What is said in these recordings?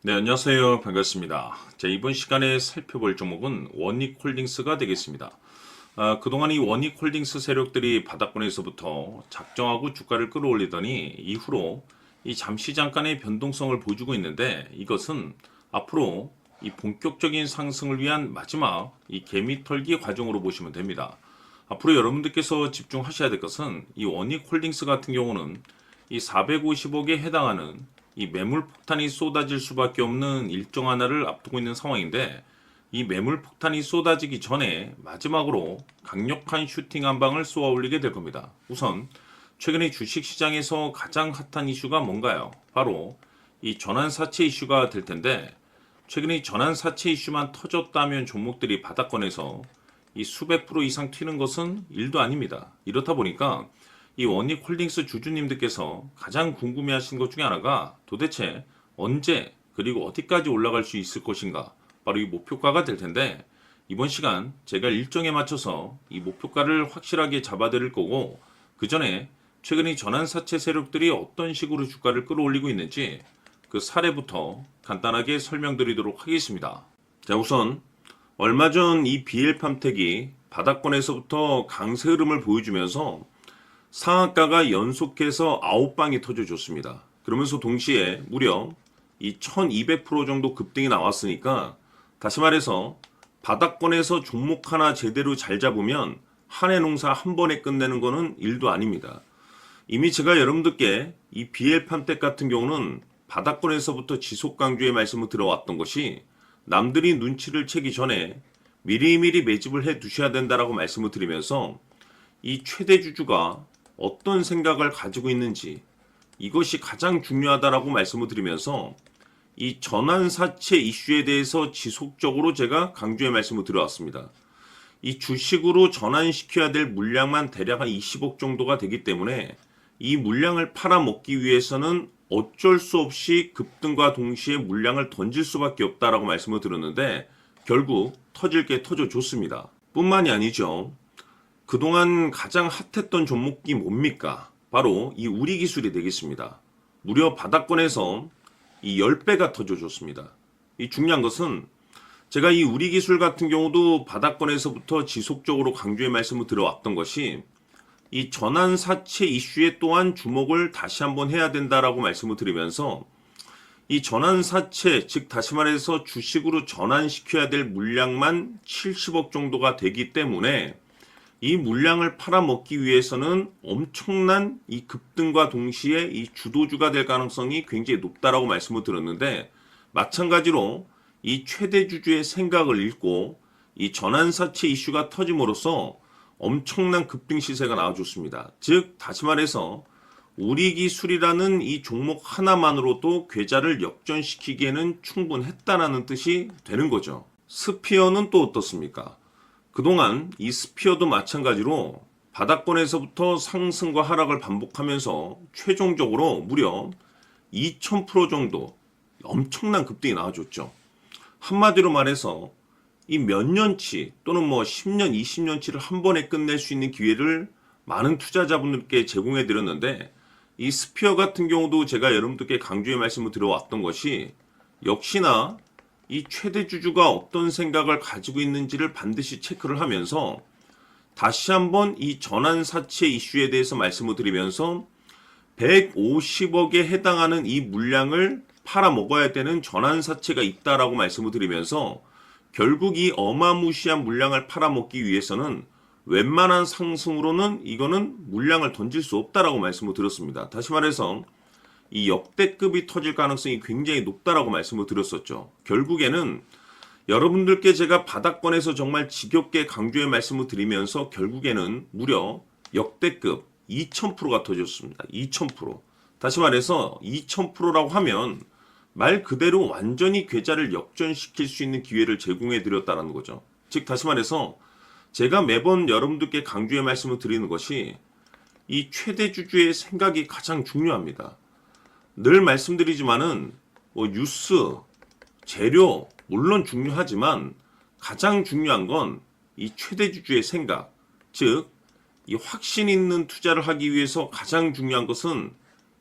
네, 안녕하세요. 반갑습니다. 자, 이번 시간에 살펴볼 종목은 원익홀딩스가 되겠습니다. 그동안 이 원익홀딩스 세력들이 바닥권에서부터 작정하고 주가를 끌어올리더니 이후로 이 잠시 잠깐의 변동성을 보여주고 있는데, 이것은 앞으로 이 본격적인 상승을 위한 마지막 이 개미털기 과정으로 보시면 됩니다. 앞으로 여러분들께서 집중하셔야 될 것은 이 원익홀딩스 같은 경우는 이 450억에 해당하는 이 매물 폭탄이 쏟아질 수밖에 없는 일정 하나를 앞두고 있는 상황인데, 이 매물 폭탄이 쏟아지기 전에 마지막으로 강력한 슈팅 한 방을 쏘아 올리게 될 겁니다. 우선 최근에 주식시장에서 가장 핫한 이슈가 뭔가요? 바로 이 전환사채 이슈가 될 텐데, 최근에 이 전환사채 이슈만 터졌다면 종목들이 바닥권에서 이 수백 프로 이상 튀는 것은 일도 아닙니다. 이렇다 보니까 이 원익홀딩스 주주님들께서 가장 궁금해하시는 것 중에 하나가 도대체 언제 그리고 어디까지 올라갈 수 있을 것인가, 바로 이 목표가가 될 텐데, 이번 시간 제가 일정에 맞춰서 이 목표가를 확실하게 잡아드릴 거고, 그 전에 최근에 전환사채 세력들이 어떤 식으로 주가를 끌어올리고 있는지 그 사례부터 간단하게 설명드리도록 하겠습니다. 자, 우선 얼마 전 이 BL팜텍이 바닥권에서부터 강세 흐름을 보여주면서 상한가가 연속해서 9방이 터져줬습니다. 그러면서 동시에 무려 이 1200% 정도 급등이 나왔으니까, 다시 말해서 바닥권에서 종목 하나 제대로 잘 잡으면 한 해 농사 한 번에 끝내는 거는 일도 아닙니다. 이미 제가 여러분들께 이 BL팜텍 같은 경우는 바닥권에서부터 지속 강조의 말씀을 들어왔던 것이, 남들이 눈치를 채기 전에 미리미리 매집을 해 두셔야 된다라고 말씀을 드리면서, 이 최대 주주가 어떤 생각을 가지고 있는지 이것이 가장 중요하다라고 말씀을 드리면서, 이 전환사채 이슈에 대해서 지속적으로 제가 강조의 말씀을 드려왔습니다. 이 주식으로 전환시켜야 될 물량만 대략 한 20억 정도가 되기 때문에 이 물량을 팔아먹기 위해서는 어쩔 수 없이 급등과 동시에 물량을 던질 수밖에 없다라고 말씀을 드렸는데, 결국 터질 게 터져줬습니다. 뿐만이 아니죠. 그동안 가장 핫했던 종목이 뭡니까? 바로 이 우리기술이 되겠습니다. 무려 바닥권에서 이 10배가 터져줬습니다. 이 중요한 것은, 제가 이 우리기술 같은 경우도 바닥권에서부터 지속적으로 강조의 말씀을 들어왔던 것이, 이 전환사채 이슈에 또한 주목을 다시 한번 해야 된다라고 말씀을 드리면서, 이 전환사채, 즉 다시 말해서 주식으로 전환시켜야 될 물량만 70억 정도가 되기 때문에 이 물량을 팔아먹기 위해서는 엄청난 이 급등과 동시에 이 주도주가 될 가능성이 굉장히 높다라고 말씀을 드렸는데, 마찬가지로 이 최대 주주의 생각을 읽고 이 전환사채 이슈가 터짐으로써 엄청난 급등 시세가 나와줬습니다. 즉 다시 말해서 우리기술이라는 이 종목 하나만으로도 계좌를 역전시키기에는 충분했다라는 뜻이 되는 거죠. 스피어는 또 어떻습니까? 그동안 이 스피어도 마찬가지로 바닥권에서부터 상승과 하락을 반복하면서 최종적으로 무려 2000% 정도 엄청난 급등이 나와줬죠. 한마디로 말해서 이 몇 년치 또는 뭐 10년, 20년치를 한 번에 끝낼 수 있는 기회를 많은 투자자분들께 제공해 드렸는데, 이 스피어 같은 경우도 제가 여러분들께 강조의 말씀을 드려왔던 것이, 역시나 이 최대 주주가 어떤 생각을 가지고 있는지를 반드시 체크를 하면서 다시 한번 이 전환사채 이슈에 대해서 말씀을 드리면서 150억에 해당하는 이 물량을 팔아먹어야 되는 전환사채가 있다라고 말씀을 드리면서, 결국 이 어마무시한 물량을 팔아먹기 위해서는 웬만한 상승으로는 이거는 물량을 던질 수 없다라고 말씀을 드렸습니다. 다시 말해서 이 역대급이 터질 가능성이 굉장히 높다라고 말씀을 드렸었죠. 결국에는 여러분들께 제가 바닥권에서 정말 지겹게 강조의 말씀을 드리면서 결국에는 무려 역대급 2000%가 터졌습니다. 2000%. 다시 말해서 2000%라고 하면 말 그대로 완전히 계좌를 역전시킬 수 있는 기회를 제공해 드렸다는 거죠. 즉 다시 말해서 제가 매번 여러분들께 강조의 말씀을 드리는 것이, 이 최대 주주의 생각이 가장 중요합니다. 늘 말씀드리지만은 뭐 뉴스, 재료 물론 중요하지만 가장 중요한 건 이 최대 주주의 생각, 즉 이 확신 있는 투자를 하기 위해서 가장 중요한 것은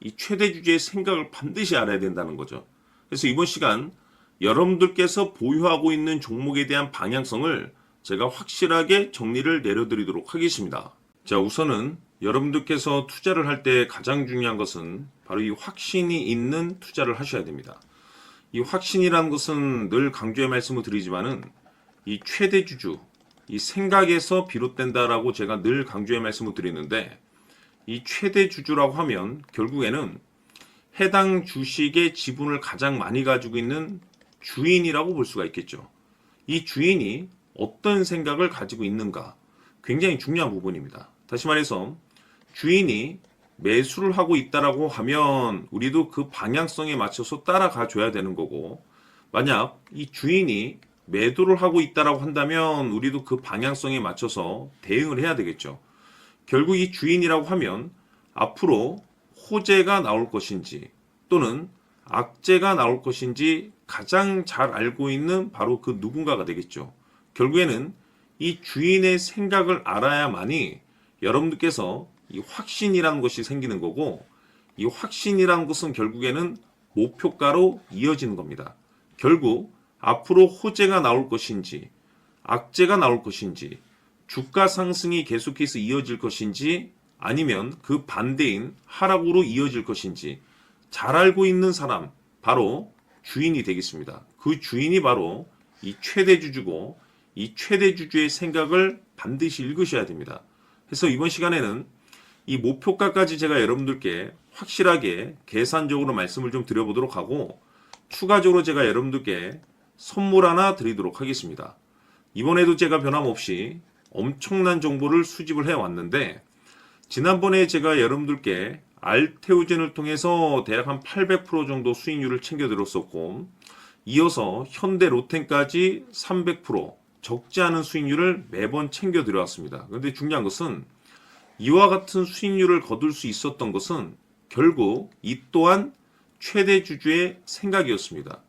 이 최대 주주의 생각을 반드시 알아야 된다는 거죠. 그래서 이번 시간 여러분들께서 보유하고 있는 종목에 대한 방향성을 제가 확실하게 정리를 내려드리도록 하겠습니다. 자, 우선은 여러분들께서 투자를 할 때 가장 중요한 것은 바로 이 확신이 있는 투자를 하셔야 됩니다. 이 확신이라는 것은 늘 강조의 말씀을 드리지만은 이 최대 주주, 이 생각에서 비롯된다라고 제가 늘 강조의 말씀을 드리는데, 이 최대 주주라고 하면 결국에는 해당 주식의 지분을 가장 많이 가지고 있는 주인이라고 볼 수가 있겠죠. 이 주인이 어떤 생각을 가지고 있는가, 굉장히 중요한 부분입니다. 다시 말해서 주인이 매수를 하고 있다라고 하면 우리도 그 방향성에 맞춰서 따라가 줘야 되는 거고, 만약 이 주인이 매도를 하고 있다라고 한다면 우리도 그 방향성에 맞춰서 대응을 해야 되겠죠. 결국 이 주인이라고 하면 앞으로 호재가 나올 것인지 또는 악재가 나올 것인지 가장 잘 알고 있는 바로 그 누군가가 되겠죠. 결국에는 이 주인의 생각을 알아야만이 여러분들께서 이 확신이라는 것이 생기는 거고, 이 확신이라는 것은 결국에는 목표가로 이어지는 겁니다. 결국 앞으로 호재가 나올 것인지 악재가 나올 것인지 주가 상승이 계속해서 이어질 것인지 아니면 그 반대인 하락으로 이어질 것인지 잘 알고 있는 사람, 바로 주인이 되겠습니다. 그 주인이 바로 이 최대주주고, 이 최대주주의 생각을 반드시 읽으셔야 됩니다. 그래서 이번 시간에는 이 목표가까지 제가 여러분들께 확실하게 계산적으로 말씀을 좀 드려보도록 하고, 추가적으로 제가 여러분들께 선물 하나 드리도록 하겠습니다. 이번에도 제가 변함없이 엄청난 정보를 수집을 해왔는데, 지난번에 제가 여러분들께 알테오젠을 통해서 대략 한 800% 정도 수익률을 챙겨드렸었고, 이어서 현대 로템까지 300% 적지 않은 수익률을 매번 챙겨드려왔습니다. 그런데 중요한 것은 이와 같은 수익률을 거둘 수 있었던 것은 결국 이 또한 최대주주의 생각이었습니다.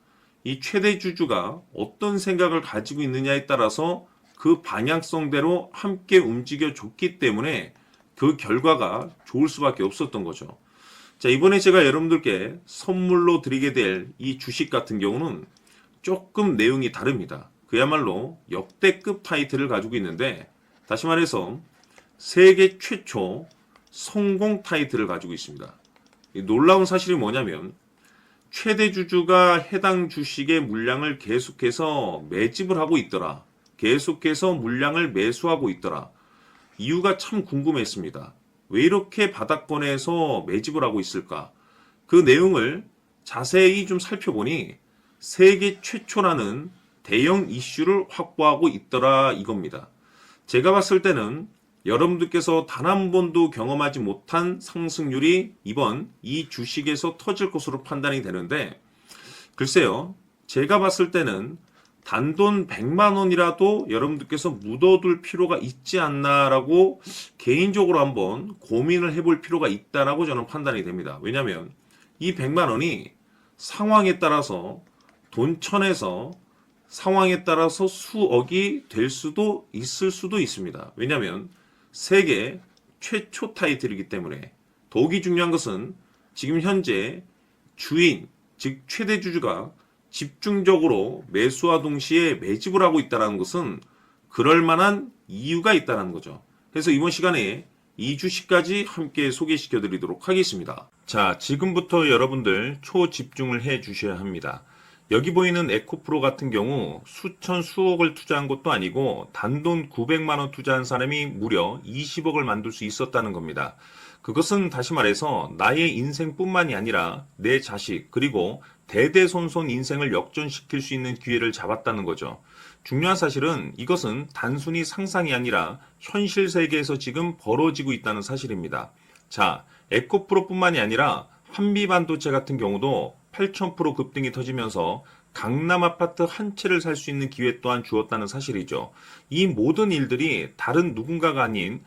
이 최대주주가 어떤 생각을 가지고 있느냐에 따라서 그 방향성대로 함께 움직여 줬기 때문에 그 결과가 좋을 수밖에 없었던 거죠. 자, 이번에 제가 여러분들께 선물로 드리게 될 이 주식 같은 경우는 조금 내용이 다릅니다. 그야말로 역대급 타이틀을 가지고 있는데, 다시 말해서 세계 최초 성공 타이틀을 가지고 있습니다. 이 놀라운 사실이 뭐냐면 최대 주주가 해당 주식의 물량을 계속해서 매집을 하고 있더라. 계속해서 물량을 매수하고 있더라. 이유가 참 궁금했습니다. 왜 이렇게 바닥권에서 매집을 하고 있을까? 그 내용을 자세히 좀 살펴보니 세계 최초라는 대형 이슈를 확보하고 있더라 이겁니다. 제가 봤을 때는 여러분들께서 단 한 번도 경험하지 못한 상승률이 이번 이 주식에서 터질 것으로 판단이 되는데, 글쎄요, 제가 봤을 때는 단돈 100만 원이라도 여러분들께서 묻어둘 필요가 있지 않나라고 개인적으로 한번 고민을 해볼 필요가 있다라고 저는 판단이 됩니다. 왜냐하면 이 100만 원이 상황에 따라서 돈천에서 상황에 따라서 수억이 될 수도 있을 수도 있습니다. 왜냐하면 세계 최초 타이틀이기 때문에. 더욱이 중요한 것은 지금 현재 주인, 즉 최대 주주가 집중적으로 매수와 동시에 매집을 하고 있다는 것은 그럴 만한 이유가 있다는 거죠. 그래서 이번 시간에 이 주식까지 함께 소개시켜 드리도록 하겠습니다. 자, 지금부터 여러분들 초집중을 해 주셔야 합니다. 여기 보이는 에코프로 같은 경우 수천 수억을 투자한 것도 아니고 단돈 900만 원 투자한 사람이 무려 20억을 만들 수 있었다는 겁니다. 그것은 다시 말해서 나의 인생뿐만이 아니라 내 자식 그리고 대대손손 인생을 역전시킬 수 있는 기회를 잡았다는 거죠. 중요한 사실은 이것은 단순히 상상이 아니라 현실 세계에서 지금 벌어지고 있다는 사실입니다. 자, 에코프로뿐만이 아니라 한미반도체 같은 경우도 8,000% 급등이 터지면서 강남 아파트 한 채를 살 수 있는 기회 또한 주었다는 사실이죠. 이 모든 일들이 다른 누군가가 아닌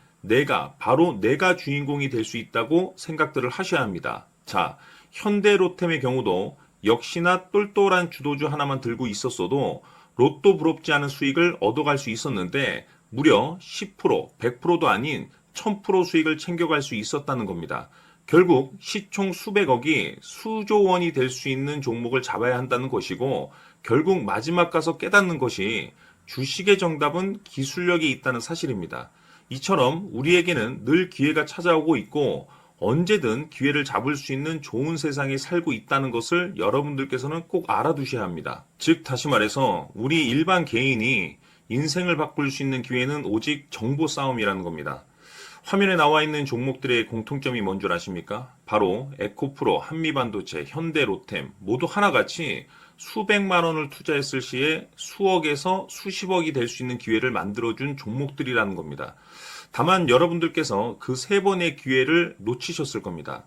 바로 내가 주인공이 될 수 있다고 생각들을 하셔야 합니다. 자, 현대로템의 경우도 역시나 똘똘한 주도주 하나만 들고 있었어도 로또 부럽지 않은 수익을 얻어갈 수 있었는데 무려 10%, 100%도 아닌 1000% 수익을 챙겨갈 수 있었다는 겁니다. 결국 시총 수백억이 수조 원이 될 수 있는 종목을 잡아야 한다는 것이고, 결국 마지막 가서 깨닫는 것이 주식의 정답은 기술력이 있다는 사실입니다. 이처럼 우리에게는 늘 기회가 찾아오고 있고 언제든 기회를 잡을 수 있는 좋은 세상에 살고 있다는 것을 여러분들께서는 꼭 알아두셔야 합니다. 즉 다시 말해서 우리 일반 개인이 인생을 바꿀 수 있는 기회는 오직 정보 싸움이라는 겁니다. 화면에 나와 있는 종목들의 공통점이 뭔 줄 아십니까? 바로 에코프로, 한미반도체, 현대로템 모두 하나같이 수백만 원을 투자했을 시에 수억에서 수십억이 될 수 있는 기회를 만들어준 종목들이라는 겁니다. 다만 여러분들께서 그 세 번의 기회를 놓치셨을 겁니다.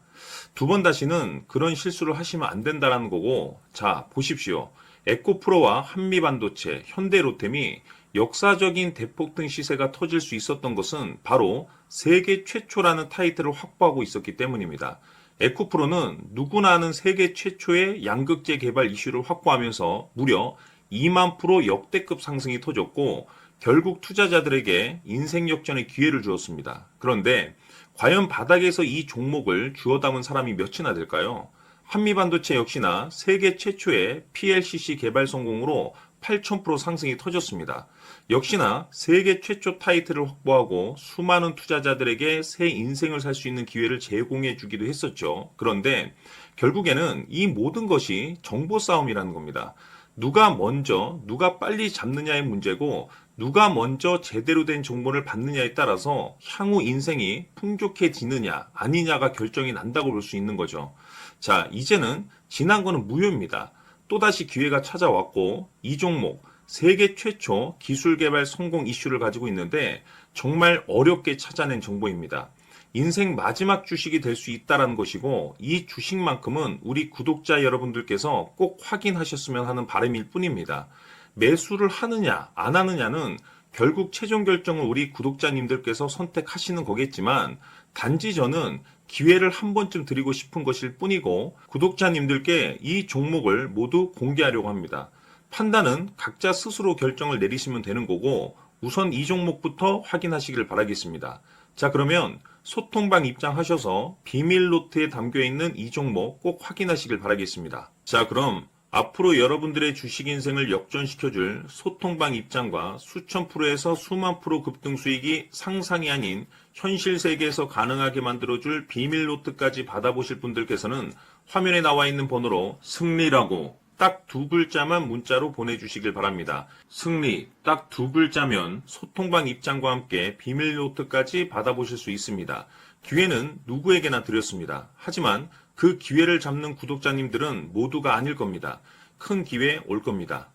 두 번 다시는 그런 실수를 하시면 안 된다는 거고, 자, 보십시오. 에코프로와 한미반도체, 현대로템이 역사적인 대폭등 시세가 터질 수 있었던 것은 바로 세계 최초라는 타이틀을 확보하고 있었기 때문입니다. 에코프로는 누구나 아는 세계 최초의 양극재 개발 이슈를 확보하면서 무려 2만 프로 역대급 상승이 터졌고 결국 투자자들에게 인생 역전의 기회를 주었습니다. 그런데 과연 바닥에서 이 종목을 주워 담은 사람이 몇이나 될까요? 한미반도체 역시나 세계 최초의 PLCC 개발 성공으로 8,000% 상승이 터졌습니다. 역시나 세계 최초 타이틀을 확보하고 수많은 투자자들에게 새 인생을 살 수 있는 기회를 제공해 주기도 했었죠. 그런데 결국에는 이 모든 것이 정보 싸움이라는 겁니다. 누가 먼저, 누가 빨리 잡느냐의 문제고 누가 먼저 제대로 된 정보를 받느냐에 따라서 향후 인생이 풍족해지느냐 아니냐가 결정이 난다고 볼 수 있는 거죠. 자, 이제는 지난 거는 무효입니다. 또다시 기회가 찾아왔고 이 종목 세계 최초 기술 개발 성공 이슈를 가지고 있는데 정말 어렵게 찾아낸 정보입니다. 인생 마지막 주식이 될 수 있다는 것이고 이 주식만큼은 우리 구독자 여러분들께서 꼭 확인하셨으면 하는 바람일 뿐입니다. 매수를 하느냐 안 하느냐는 결국 최종 결정을 우리 구독자님들께서 선택하시는 거겠지만 단지 저는 기회를 한 번쯤 드리고 싶은 것일 뿐이고 구독자님들께 이 종목을 모두 공개하려고 합니다. 판단은 각자 스스로 결정을 내리시면 되는 거고 우선 이 종목부터 확인하시길 바라겠습니다. 자, 그러면 소통방 입장하셔서 비밀 노트에 담겨 있는 이 종목 꼭 확인하시길 바라겠습니다. 자, 그럼 앞으로 여러분들의 주식 인생을 역전시켜줄 소통방 입장과 수천 프로에서 수만 프로 급등 수익이 상상이 아닌 현실 세계에서 가능하게 만들어줄 비밀 노트까지 받아보실 분들께서는 화면에 나와 있는 번호로 승리라고 딱 두 글자만 문자로 보내주시길 바랍니다. 승리 딱 두 글자면 소통방 입장과 함께 비밀 노트까지 받아보실 수 있습니다. 기회는 누구에게나 드렸습니다. 하지만 그 기회를 잡는 구독자님들은 모두가 아닐 겁니다. 큰 기회 올 겁니다.